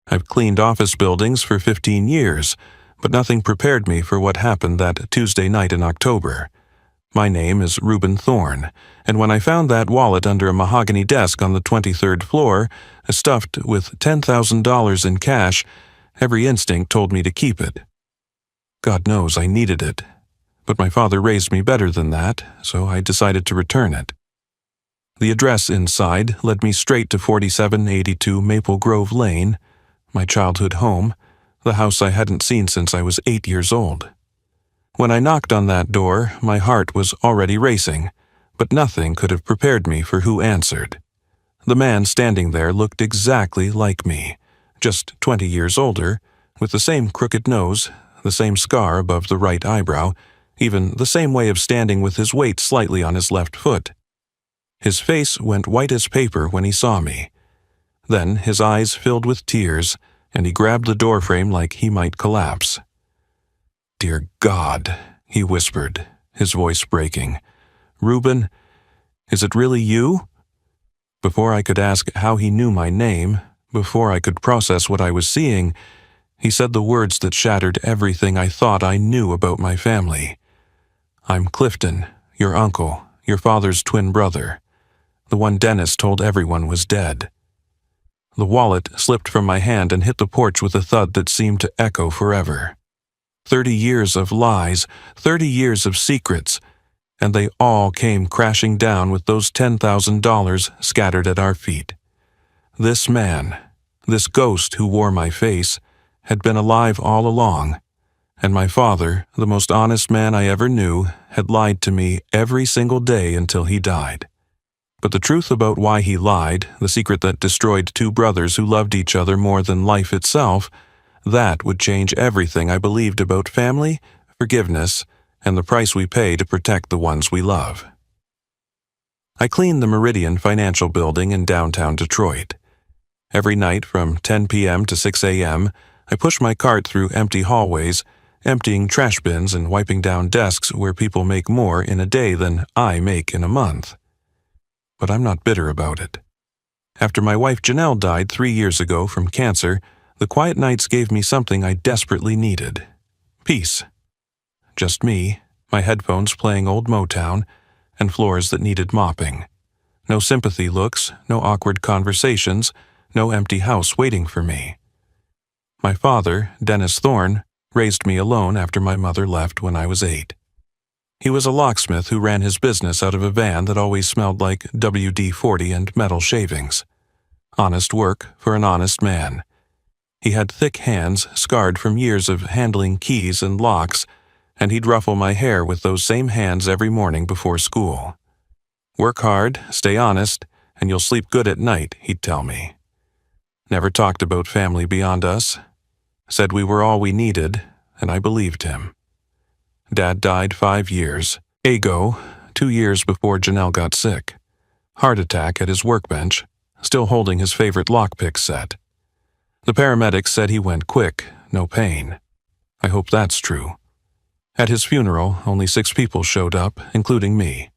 I've cleaned office buildings for 15 years, but nothing prepared me for what happened that Tuesday night in October. My name is Reuben Thorne, and when I found that wallet under a mahogany desk on the 23rd floor, stuffed with $10,000 in cash, every instinct told me to keep it. God knows I needed it, but my father raised me better than that, so I decided to return it. The address inside led me straight to 4782 Maple Grove Lane, my childhood home, the house I hadn't seen since I was 8 years old. When I knocked on that door, my heart was already racing, but nothing could have prepared me for who answered. The man standing there looked exactly like me, just 20 years older, with the same crooked nose, the same scar above the right eyebrow, even the same way of standing with his weight slightly on his left foot. His face went white as paper when he saw me. Then his eyes filled with tears, and he grabbed the doorframe like he might collapse. "Dear God," he whispered, his voice breaking. "Reuben, is it really you?" Before I could ask how he knew my name, before I could process what I was seeing, he said the words that shattered everything I thought I knew about my family. "I'm Clifton, your uncle, your father's twin brother, the one Dennis told everyone was dead." The wallet slipped from my hand and hit the porch with a thud that seemed to echo forever. 30 years of lies, 30 years of secrets, and they all came crashing down with those $10,000 scattered at our feet. This man, this ghost who wore my face, had been alive all along, and my father, the most honest man I ever knew, had lied to me every single day until he died. But the truth about why he lied, the secret that destroyed two brothers who loved each other more than life itself, that would change everything I believed about family, forgiveness, and the price we pay to protect the ones we love. I cleaned the Meridian Financial Building in downtown Detroit. Every night from 10 p.m. to 6 a.m., I pushed my cart through empty hallways, emptying trash bins and wiping down desks where people make more in a day than I make in a month. But I'm not bitter about it. After my wife Janelle died 3 years ago from cancer, the quiet nights gave me something I desperately needed. Peace. Just me, my headphones playing old Motown, and floors that needed mopping. No sympathy looks, no awkward conversations, no empty house waiting for me. My father, Dennis Thorne, raised me alone after my mother left when I was 8. He was a locksmith who ran his business out of a van that always smelled like WD-40 and metal shavings. Honest work for an honest man. He had thick hands scarred from years of handling keys and locks, and he'd ruffle my hair with those same hands every morning before school. "Work hard, stay honest, and you'll sleep good at night," he'd tell me. Never talked about family beyond us. Said we were all we needed, and I believed him. Dad died 5 years ago, 2 years before Janelle got sick. Heart attack at his workbench, still holding his favorite lockpick set. The paramedics said he went quick, no pain. I hope that's true. At his funeral, only 6 people showed up, including me.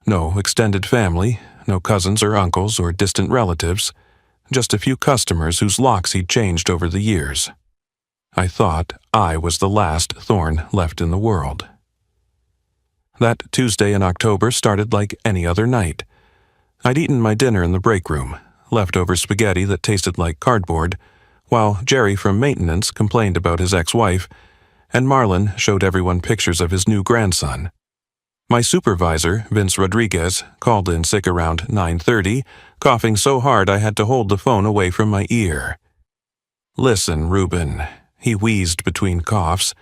No extended family, no cousins or uncles or distant relatives, just a few customers whose locks he'd changed over the years. I thought I was the last Thorne left in the world. That Tuesday in October started like any other night. I'd eaten my dinner in the break room, leftover spaghetti that tasted like cardboard, while Jerry from maintenance complained about his ex-wife, and Marlon showed everyone pictures of his new grandson. My supervisor, Vince Rodriguez, called in sick around 9:30, coughing so hard I had to hold the phone away from my ear. "Listen, Reuben," he wheezed between coughs,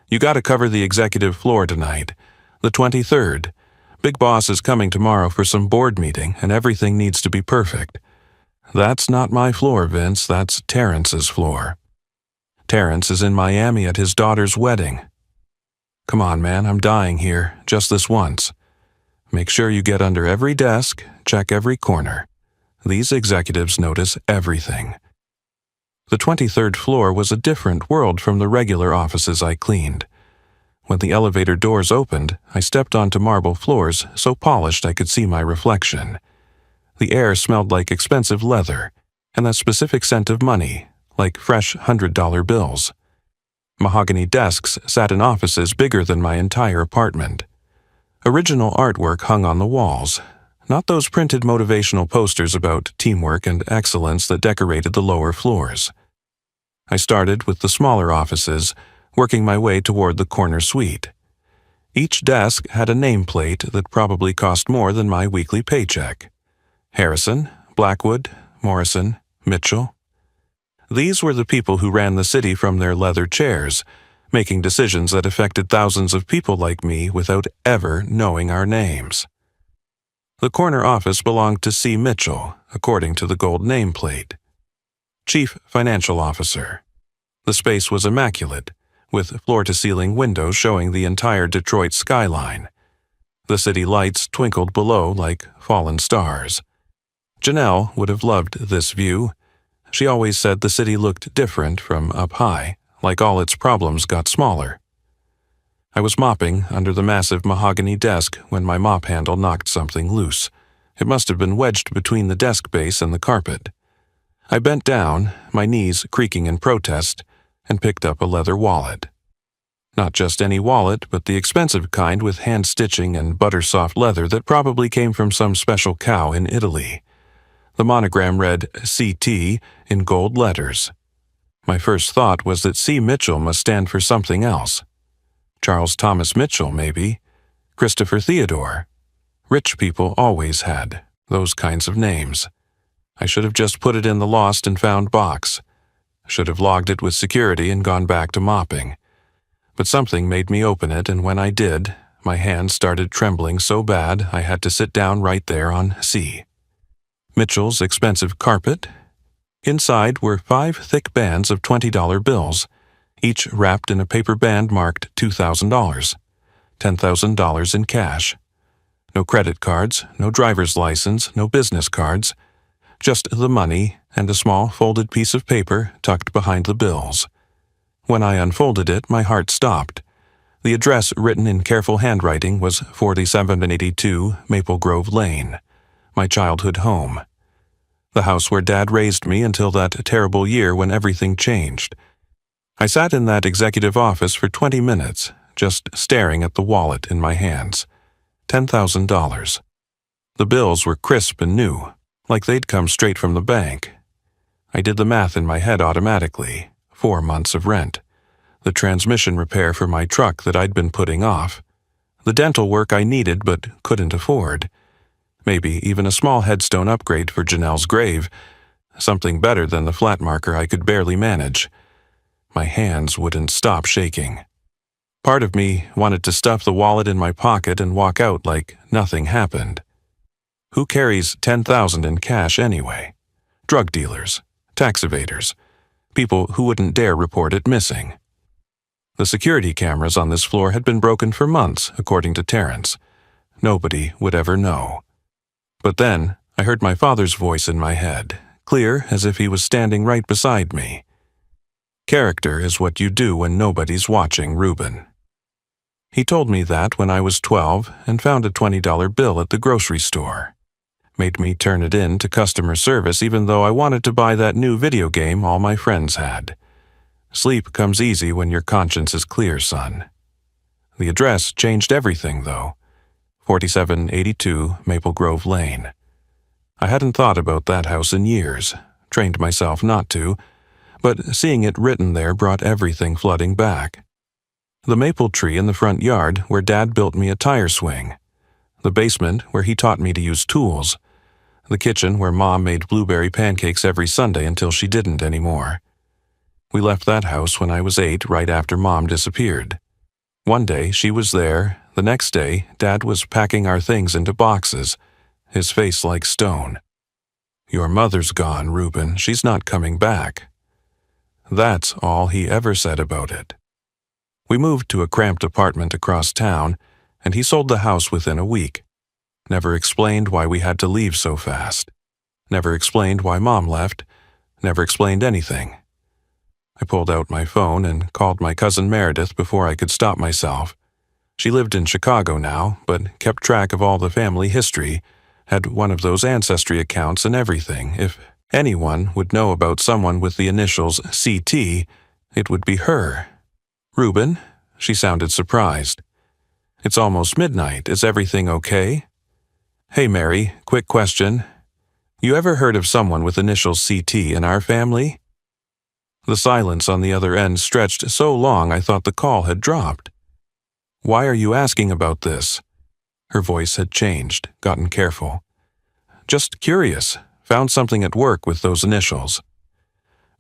"you gotta cover the executive floor tonight. The 23rd. Big Boss is coming tomorrow for some board meeting, and everything needs to be perfect. That's not my floor, Vince, that's Terrence's floor. Terrence is in Miami at his daughter's wedding. Come on, man, I'm dying here, just this once. Make sure you get under every desk, check every corner. These executives notice everything." The 23rd floor was a different world from the regular offices I cleaned. When the elevator doors opened, I stepped onto marble floors so polished I could see my reflection. The air smelled like expensive leather, and that specific scent of money, like fresh $100 bills. Mahogany desks sat in offices bigger than my entire apartment. Original artwork hung on the walls, not those printed motivational posters about teamwork and excellence that decorated the lower floors. I started with the smaller offices, working my way toward the corner suite. Each desk had a nameplate that probably cost more than my weekly paycheck. Harrison, Blackwood, Morrison, Mitchell. These were the people who ran the city from their leather chairs, making decisions that affected thousands of people like me without ever knowing our names. The corner office belonged to C. Mitchell, according to the gold nameplate. Chief Financial Officer. The space was immaculate, with floor-to-ceiling windows showing the entire Detroit skyline. The city lights twinkled below like fallen stars. Janelle would have loved this view. She always said the city looked different from up high, like all its problems got smaller. I was mopping under the massive mahogany desk when my mop handle knocked something loose. It must have been wedged between the desk base and the carpet. I bent down, my knees creaking in protest, and picked up a leather wallet. Not just any wallet, but the expensive kind with hand-stitching and butter-soft leather that probably came from some special cow in Italy. The monogram read CT in gold letters. My first thought was that C. Mitchell must stand for something else. Charles Thomas Mitchell, maybe. Christopher Theodore. Rich people always had those kinds of names. I should have just put it in the lost and found box. Should have logged it with security and gone back to mopping. But something made me open it, and when I did, my hands started trembling so bad I had to sit down right there on C. Mitchell's expensive carpet. Inside were 5 thick bands of $20 bills, each wrapped in a paper band marked $2,000, $10,000 in cash. No credit cards, no driver's license, no business cards, just the money and a small folded piece of paper tucked behind the bills. When I unfolded it, my heart stopped. The address written in careful handwriting was 4782 Maple Grove Lane, my childhood home. The house where Dad raised me until that terrible year when everything changed. I sat in that executive office for 20 minutes, just staring at the wallet in my hands. $10,000. The bills were crisp and new, like they'd come straight from the bank. I did the math in my head automatically. 4 months of rent. The transmission repair for my truck that I'd been putting off. The dental work I needed but couldn't afford. Maybe even a small headstone upgrade for Janelle's grave. Something better than the flat marker I could barely manage. My hands wouldn't stop shaking. Part of me wanted to stuff the wallet in my pocket and walk out like nothing happened. Who carries $10,000 in cash anyway? Drug dealers, tax evaders, people who wouldn't dare report it missing. The security cameras on this floor had been broken for months, according to Terrence. Nobody would ever know. But then I heard my father's voice in my head, clear as if he was standing right beside me. Character is what you do when nobody's watching, Reuben. He told me that when I was 12 and found a $20 bill at the grocery store. Made me turn it in to customer service even though I wanted to buy that new video game all my friends had. Sleep comes easy when your conscience is clear, son. The address changed everything, though. 4782 Maple Grove Lane. I hadn't thought about that house in years, trained myself not to, but seeing it written there brought everything flooding back. The maple tree in the front yard where Dad built me a tire swing. The basement where he taught me to use tools. The kitchen where Mom made blueberry pancakes every Sunday until she didn't anymore. We left that house when I was 8, right after Mom disappeared. One day she was there. The next day, Dad was packing our things into boxes, his face like stone. "Your mother's gone, Reuben. She's not coming back." That's all he ever said about it. We moved to a cramped apartment across town, and he sold the house within a week. Never explained why we had to leave so fast. Never explained why Mom left. Never explained anything. I pulled out my phone and called my cousin Meredith before I could stop myself. She lived in Chicago now, but kept track of all the family history, had one of those ancestry accounts and everything, if Anyone would know about someone with the initials CT. It would be her. "Reuben?" She sounded surprised. "It's almost midnight. Is everything okay?" "Hey, Mary, quick question. You ever heard of someone with initials CT in our family?" The silence on the other end stretched so long I thought the call had dropped. "Why are you asking about this?" Her voice had changed, gotten careful. "Just curious. Found something at work with those initials."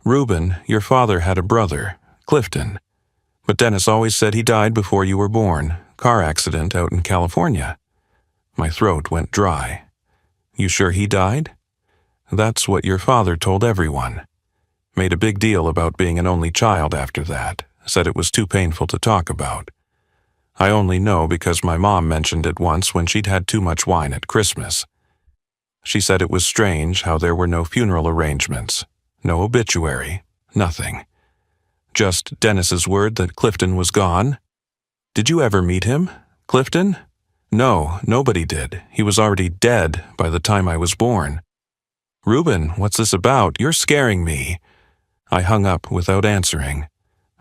"Reuben, your father had a brother, Clifton. But Dennis always said he died before you were born. Car accident out in California." My throat went dry. "You sure he died?" "That's what your father told everyone. Made a big deal about being an only child after that. Said it was too painful to talk about. I only know because my mom mentioned it once when she'd had too much wine at Christmas. She said it was strange how there were no funeral arrangements, no obituary, nothing. Just Dennis's word that Clifton was gone." "Did you ever meet him, Clifton?" "No, nobody did. He was already dead by the time I was born." "Reuben, what's this about? You're scaring me." I hung up without answering.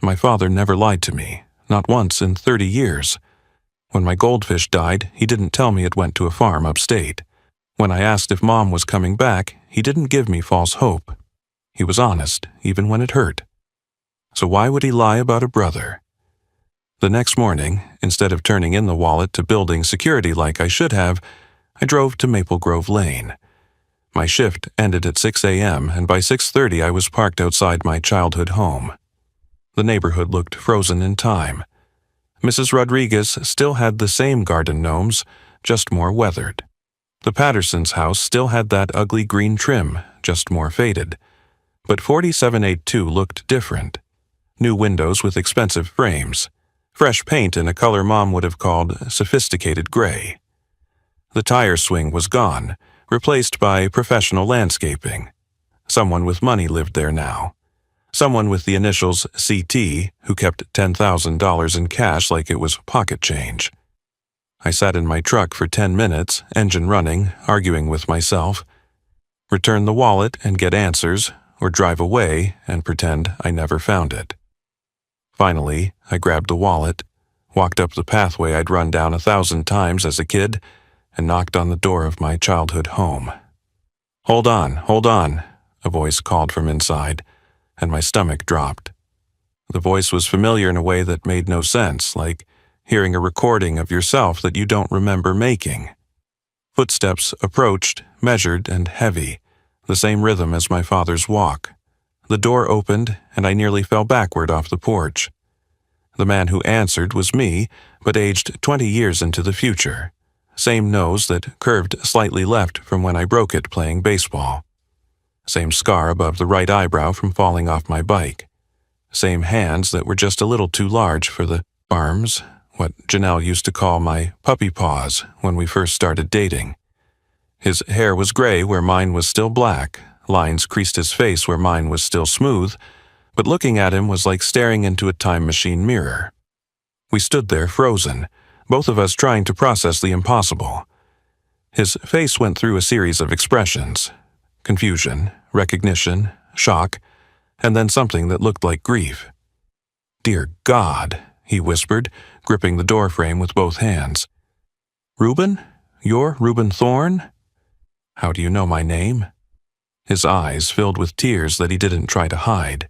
My father never lied to me, not once in 30 years. When my goldfish died, he didn't tell me it went to a farm upstate. When I asked if Mom was coming back, he didn't give me false hope. He was honest, even when it hurt. So why would he lie about a brother? The next morning, instead of turning in the wallet to building security like I should have, I drove to Maple Grove Lane. My shift ended at 6 a.m., and by 6:30 I was parked outside my childhood home. The neighborhood looked frozen in time. Mrs. Rodriguez still had the same garden gnomes, just more weathered. The Pattersons' house still had that ugly green trim, just more faded. But 4782 looked different. New windows with expensive frames. Fresh paint in a color Mom would have called sophisticated gray. The tire swing was gone, replaced by professional landscaping. Someone with money lived there now. Someone with the initials CT who kept $10,000 in cash like it was pocket change. I sat in my truck for 10 minutes, engine running, arguing with myself. Return the wallet and get answers, or drive away and pretend I never found it. Finally, I grabbed the wallet, walked up the pathway I'd run down 1,000 times as a kid, and knocked on the door of my childhood home. Hold on," a voice called from inside, and my stomach dropped. The voice was familiar in a way that made no sense, like hearing a recording of yourself that you don't remember making. Footsteps approached, measured and heavy, the same rhythm as my father's walk. The door opened, and I nearly fell backward off the porch. The man who answered was me, but aged 20 years into the future. Same nose that curved slightly left from when I broke it playing baseball. Same scar above the right eyebrow from falling off my bike. Same hands that were just a little too large for the arms, what Janelle used to call my puppy paws when we first started dating. His hair was gray where mine was still black, lines creased his face where mine was still smooth, but looking at him was like staring into a time machine mirror. We stood there frozen, both of us trying to process the impossible. His face went through a series of expressions: confusion, recognition, shock, and then something that looked like grief. "Dear God," he whispered, gripping the doorframe with both hands. "Reuben? You're Reuben Thorne? How do you know my name?" His eyes filled with tears that he didn't try to hide.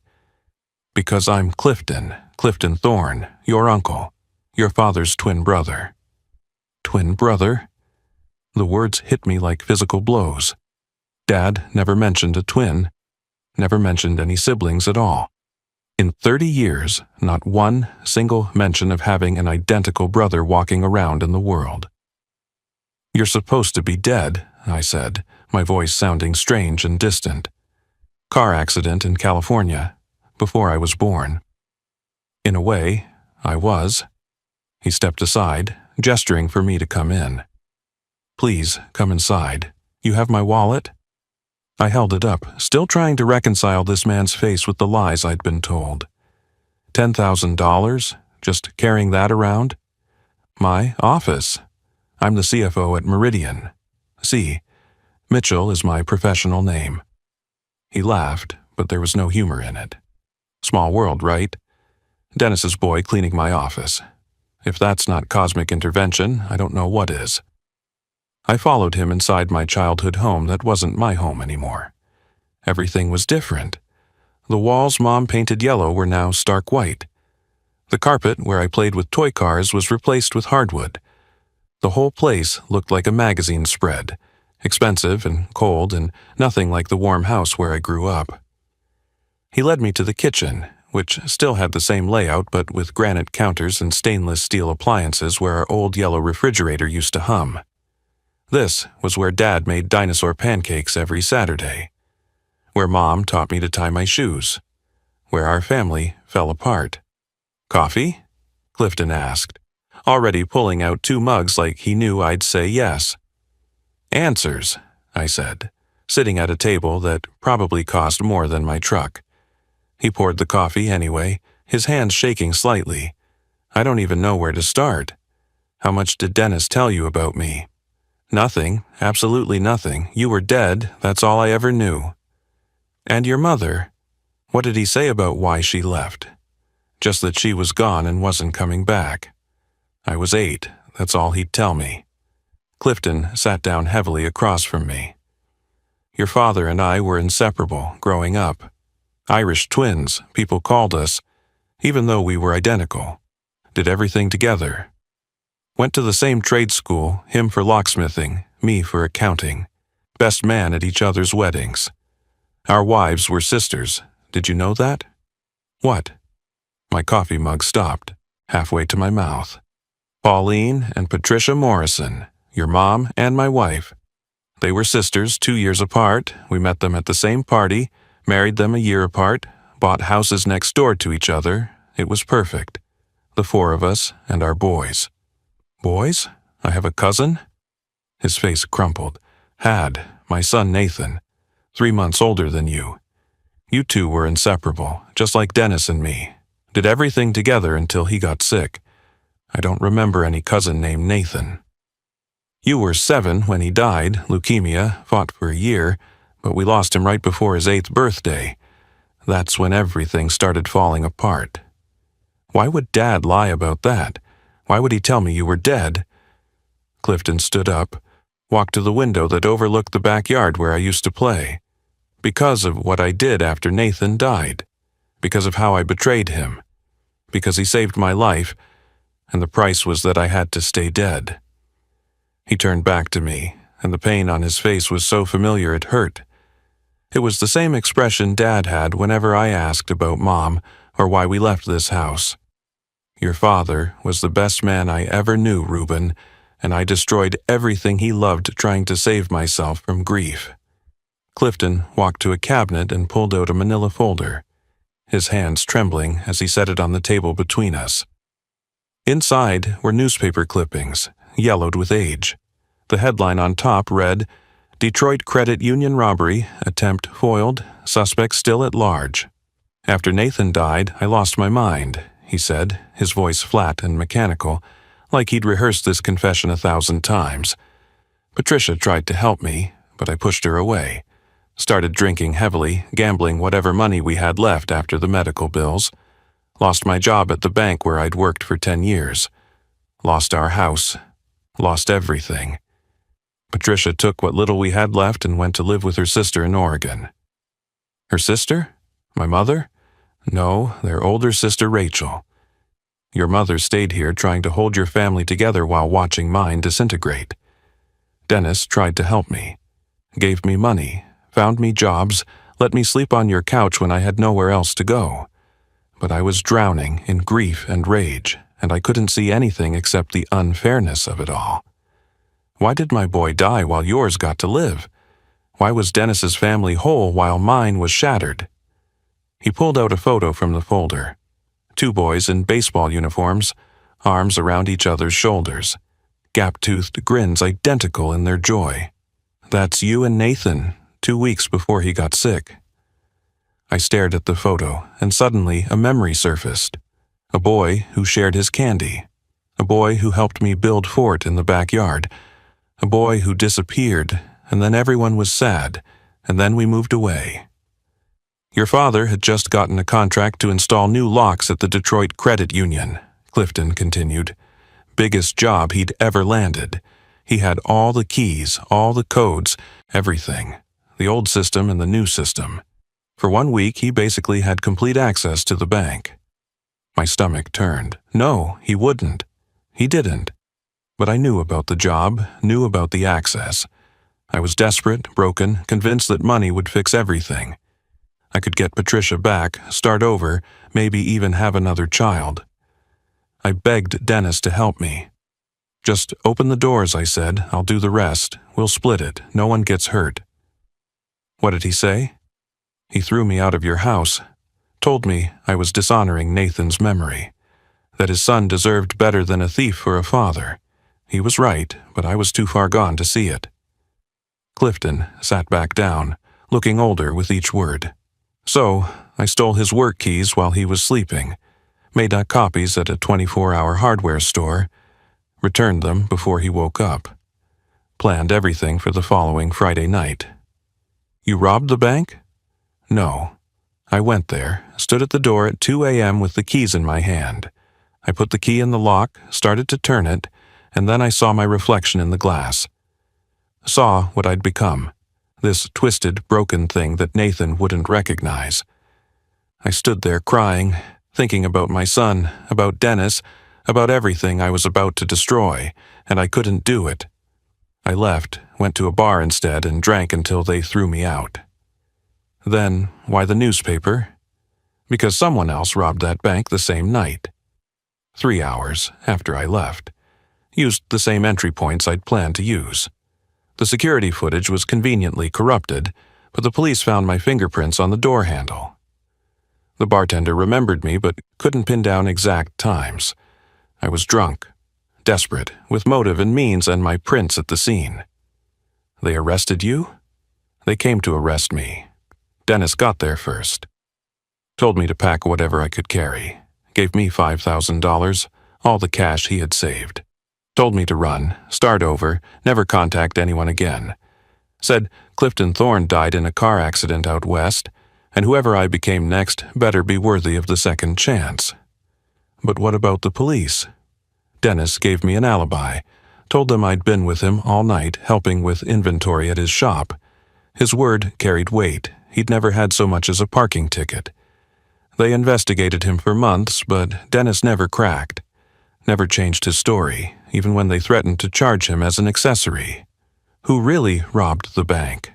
"Because I'm Clifton Thorne, your uncle, your father's twin brother." Twin brother? The words hit me like physical blows. Dad never mentioned a twin, never mentioned any siblings at all. In 30 years, not one single mention of having an identical brother walking around in the world. "You're supposed to be dead," I said, my voice sounding strange and distant. "Car accident in California, before I was born." In a way, I was. He stepped aside, gesturing for me to come in. "Please, come inside. You have my wallet?" I held it up, still trying to reconcile this man's face with the lies I'd been told. $10,000? Just carrying that around? "My office. I'm the CFO at Meridian. C. Mitchell is my professional name." He laughed, but there was no humor in it. Small world, right? Dennis's boy cleaning my office. If that's not cosmic intervention, I don't know what is. I followed him inside my childhood home that wasn't my home anymore. Everything was different. The walls Mom painted yellow were now stark white. The carpet where I played with toy cars was replaced with hardwood. The whole place looked like a magazine spread, expensive and cold and nothing like the warm house where I grew up. He led me to the kitchen, which still had the same layout but with granite counters and stainless steel appliances where our old yellow refrigerator used to hum. This was where Dad made dinosaur pancakes every Saturday, where Mom taught me to tie my shoes, where our family fell apart. "Coffee?" Clifton asked, already pulling out 2 mugs like he knew I'd say yes. "Answers," I said, sitting at a table that probably cost more than my truck. He poured the coffee anyway, his hands shaking slightly. "I don't even know where to start. How much did Dennis tell you about me?" "Nothing, absolutely nothing. You were dead, that's all I ever knew." "And your mother? What did he say about why she left?" "Just that she was gone and wasn't coming back." "I was 8, that's all he'd tell me." Clifton sat down heavily across from me. "Your father and I were inseparable growing up. Irish twins, people called us, even though we were identical. Did everything together. Went to the same trade school, him for locksmithing, me for accounting. Best man at each other's weddings. Our wives were sisters. Did you know that?" "What?" My coffee mug stopped, halfway to my mouth. "Pauline and Patricia Morrison, your mom and my wife. They were sisters 2 years apart. We met them at the same party, married them a year apart, bought houses next door to each other. It was perfect. The 4 of us and our boys." "Boys? I have a cousin?" His face crumpled. "Had, my son Nathan, 3 months older than you. You 2 were inseparable, just like Dennis and me. Did everything together until he got sick. I don't remember any cousin named Nathan. You were 7 when he died, leukemia, fought for a year, but we lost him right before his 8th birthday. That's when everything started falling apart." "Why would Dad lie about that? Why would he tell me you were dead?" Clifton stood up, walked to the window that overlooked the backyard where I used to play. "Because of what I did after Nathan died. Because of how I betrayed him. Because he saved my life, and the price was that I had to stay dead." He turned back to me, and the pain on his face was so familiar it hurt. It was the same expression Dad had whenever I asked about Mom or why we left this house. "Your father was the best man I ever knew, Reuben, and I destroyed everything he loved trying to save myself from grief." Clifton walked to a cabinet and pulled out a manila folder, his hands trembling as he set it on the table between us. Inside were newspaper clippings, yellowed with age. The headline on top read, "Detroit Credit Union Robbery, Attempt Foiled, Suspect Still at Large." "After Nathan died, I lost my mind," he said, his voice flat and mechanical, like he'd rehearsed this confession 1,000 times. "Patricia tried to help me, but I pushed her away. Started drinking heavily, gambling whatever money we had left after the medical bills. Lost my job at the bank where I'd worked for 10 years. Lost our house. Lost everything. Patricia took what little we had left and went to live with her sister in Oregon." "Her sister? My mother?" "No, their older sister Rachel. Your mother stayed here trying to hold your family together while watching mine disintegrate. Dennis tried to help me. Gave me money, found me jobs, let me sleep on your couch when I had nowhere else to go. But I was drowning in grief and rage, and I couldn't see anything except the unfairness of it all. Why did my boy die while yours got to live? Why was Dennis's family whole while mine was shattered?" He pulled out a photo from the folder. 2 boys in baseball uniforms, arms around each other's shoulders, gap-toothed grins identical in their joy. "That's you and Nathan, 2 weeks before he got sick." I stared at the photo, and suddenly a memory surfaced. A boy who shared his candy. A boy who helped me build fort in the backyard. A boy who disappeared, and then everyone was sad, and then we moved away. Your father had just gotten a contract to install new locks at the Detroit Credit Union, Clifton continued. Biggest job he'd ever landed. He had all the keys, all the codes, everything. The old system and the new system. For 1 week, he basically had complete access to the bank. My stomach turned. No, he wouldn't. He didn't. But I knew about the job, knew about the access. I was desperate, broken, convinced that money would fix everything. I could get Patricia back, start over, maybe even have another child. I begged Dennis to help me. Just open the doors, I said. I'll do the rest. We'll split it. No one gets hurt. What did he say? He threw me out of your house. Told me I was dishonoring Nathan's memory. That his son deserved better than a thief for a father. He was right, but I was too far gone to see it. Clifton sat back down, looking older with each word. So, I stole his work keys while he was sleeping, made copies at a 24-hour hardware store, returned them before he woke up, planned everything for the following Friday night. You robbed the bank? No. I went there, stood at the door at 2 a.m. with the keys in my hand. I put the key in the lock, started to turn it, and then I saw my reflection in the glass. Saw what I'd become. This twisted, broken thing that Nathan wouldn't recognize. I stood there crying, thinking about my son, about Dennis, about everything I was about to destroy, and I couldn't do it. I left, went to a bar instead, and drank until they threw me out. Then, why the newspaper? Because someone else robbed that bank the same night. 3 hours after I left. Used the same entry points I'd planned to use. The security footage was conveniently corrupted, but the police found my fingerprints on the door handle. The bartender remembered me but couldn't pin down exact times. I was drunk, desperate, with motive and means and my prints at the scene. They arrested you? They came to arrest me. Dennis got there first. Told me to pack whatever I could carry. Gave me $5,000, all the cash he had saved. Told me to run, start over, never contact anyone again. Said Clifton Thorne died in a car accident out west, and whoever I became next better be worthy of the second chance. But what about the police? Dennis gave me an alibi, told them I'd been with him all night helping with inventory at his shop. His word carried weight. He'd never had so much as a parking ticket. They investigated him for months, but Dennis never cracked. Never changed his story, even when they threatened to charge him as an accessory. Who really robbed the bank?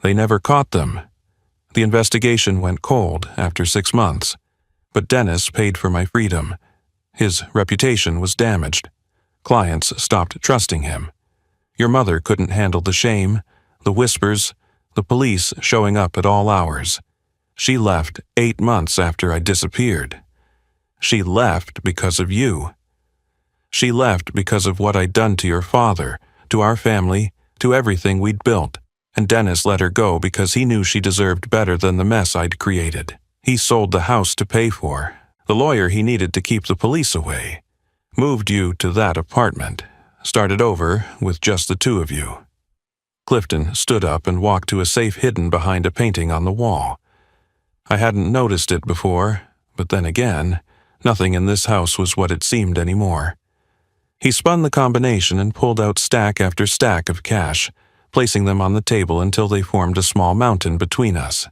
They never caught them. The investigation went cold after 6 months, but Dennis paid for my freedom. His reputation was damaged. Clients stopped trusting him. Your mother couldn't handle the shame, the whispers, the police showing up at all hours. She left 8 months after I disappeared. She left because of you. She left because of what I'd done to your father, to our family, to everything we'd built, and Dennis let her go because he knew she deserved better than the mess I'd created. He sold the house to pay for, the lawyer he needed to keep the police away, moved you to that apartment, started over with just the two of you. Clifton stood up and walked to a safe hidden behind a painting on the wall. I hadn't noticed it before, but then again, nothing in this house was what it seemed anymore. He spun the combination and pulled out stack after stack of cash, placing them on the table until they formed a small mountain between us.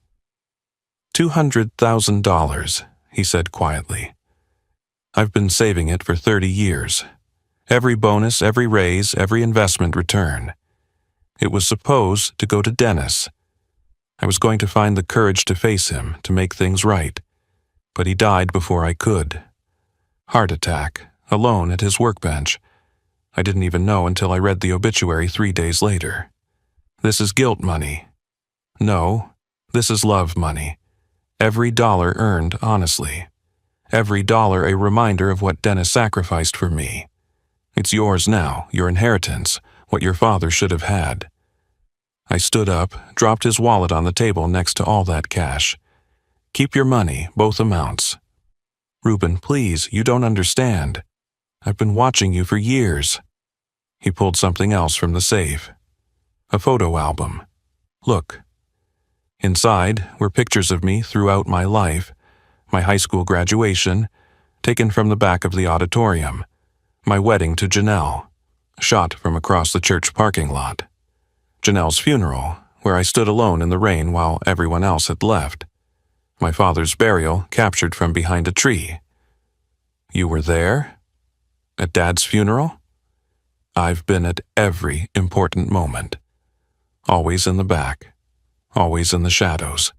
$200,000, he said quietly. I've been saving it for 30 years. Every bonus, every raise, every investment return. It was supposed to go to Dennis. I was going to find the courage to face him, to make things right. But he died before I could. Heart attack, alone at his workbench. I didn't even know until I read the obituary 3 days later. This is guilt money. No, this is love money. Every dollar earned honestly. Every dollar a reminder of what Dennis sacrificed for me. It's yours now, your inheritance, what your father should have had. I stood up, dropped his wallet on the table next to all that cash. Keep your money, both amounts. Reuben, please, you don't understand. I've been watching you for years. He pulled something else from the safe. A photo album. Look. Inside were pictures of me throughout my life, my high school graduation, taken from the back of the auditorium, my wedding to Janelle, shot from across the church parking lot, Janelle's funeral, where I stood alone in the rain while everyone else had left, my father's burial captured from behind a tree. You were there? At Dad's funeral? I've been at every important moment. Always in the back, always in the shadows.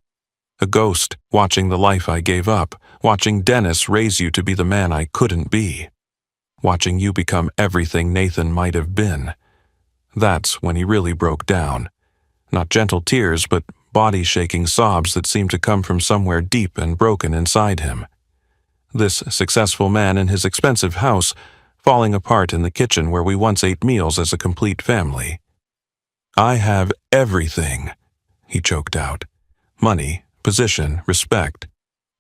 A ghost watching the life I gave up, watching Dennis raise you to be the man I couldn't be, watching you become everything Nathan might have been. That's when he really broke down. Not gentle tears, but body-shaking sobs that seemed to come from somewhere deep and broken inside him. This successful man in his expensive house, falling apart in the kitchen where we once ate meals as a complete family. I have everything, he choked out. Money, position, respect.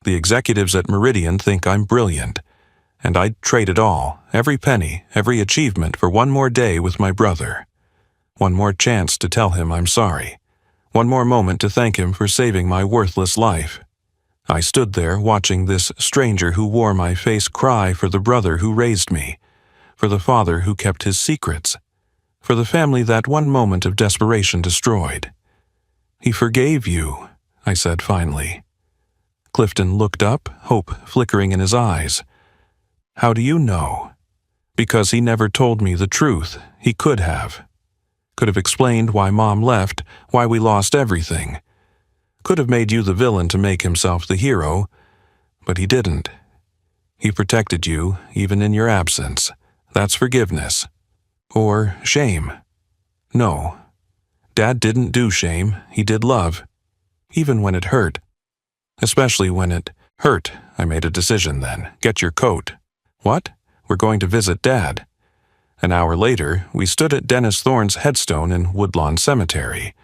The executives at Meridian think I'm brilliant, and I'd trade it all, every penny, every achievement for one more day with my brother. One more chance to tell him I'm sorry. One more moment to thank him for saving my worthless life. I stood there watching this stranger who wore my face cry for the brother who raised me, for the father who kept his secrets, for the family that one moment of desperation destroyed. He forgave you, I said finally. Clifton looked up, hope flickering in his eyes. How do you know? Because he never told me the truth. He could have. Could have explained why Mom left, why we lost everything. Could have made you the villain to make himself the hero, but he didn't. He protected you, even in your absence. That's forgiveness. Or shame. No. Dad didn't do shame, he did love. Even when it hurt. Especially when it hurt, I made a decision then. Get your coat. What? We're going to visit Dad. An hour later, we stood at Dennis Thorne's headstone in Woodlawn Cemetery.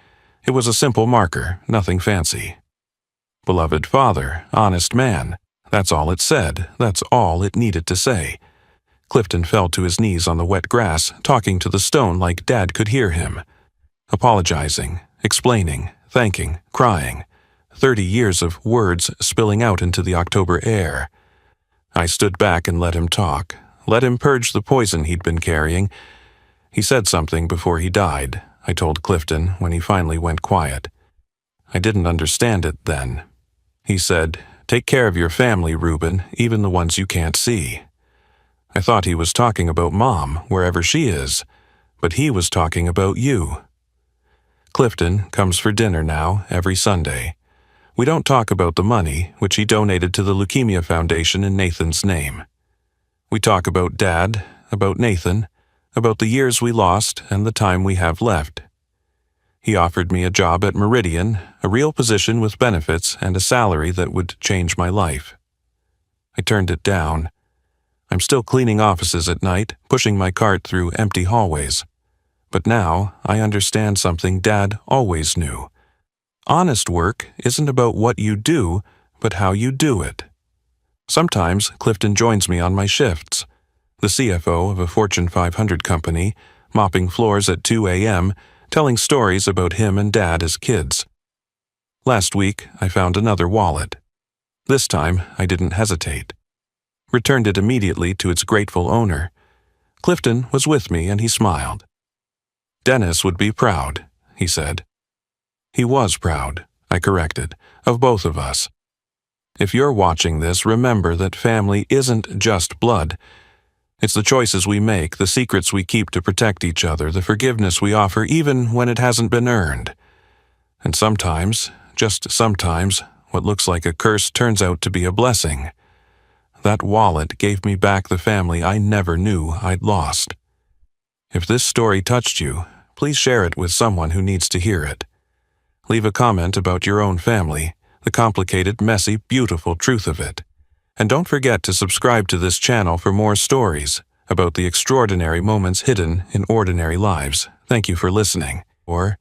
It was a simple marker, nothing fancy. Beloved father, honest man. That's all it said. That's all it needed to say. Clifton fell to his knees on the wet grass, talking to the stone like Dad could hear him. Apologizing, explaining, thanking, crying. 30 years of words spilling out into the October air. I stood back and let him talk. Let him purge the poison he'd been carrying. He said something before he died, I told Clifton when he finally went quiet. I didn't understand it then. He said, "Take care of your family, Reuben, even the ones you can't see." I thought he was talking about Mom, wherever she is, but he was talking about you. Clifton comes for dinner now, every Sunday. We don't talk about the money, which he donated to the Leukemia Foundation in Nathan's name. We talk about Dad, about Nathan, about the years we lost and the time we have left. He offered me a job at Meridian, a real position with benefits and a salary that would change my life. I turned it down. I'm still cleaning offices at night, pushing my cart through empty hallways. But now I understand something Dad always knew. Honest work isn't about what you do, but how you do it. Sometimes Clifton joins me on my shifts. The CFO of a Fortune 500 company, mopping floors at 2 a.m., telling stories about him and Dad as kids. Last week, I found another wallet. This time, I didn't hesitate. Returned it immediately to its grateful owner. Clifton was with me and he smiled. Dennis would be proud, he said. He was proud, I corrected, of both of us. If you're watching this, remember that family isn't just blood. It's the choices we make, the secrets we keep to protect each other, the forgiveness we offer even when it hasn't been earned. And sometimes, just sometimes, what looks like a curse turns out to be a blessing. That wallet gave me back the family I never knew I'd lost. If this story touched you, please share it with someone who needs to hear it. Leave a comment about your own family, the complicated, messy, beautiful truth of it. And don't forget to subscribe to this channel for more stories about the extraordinary moments hidden in ordinary lives. Thank you for listening. Or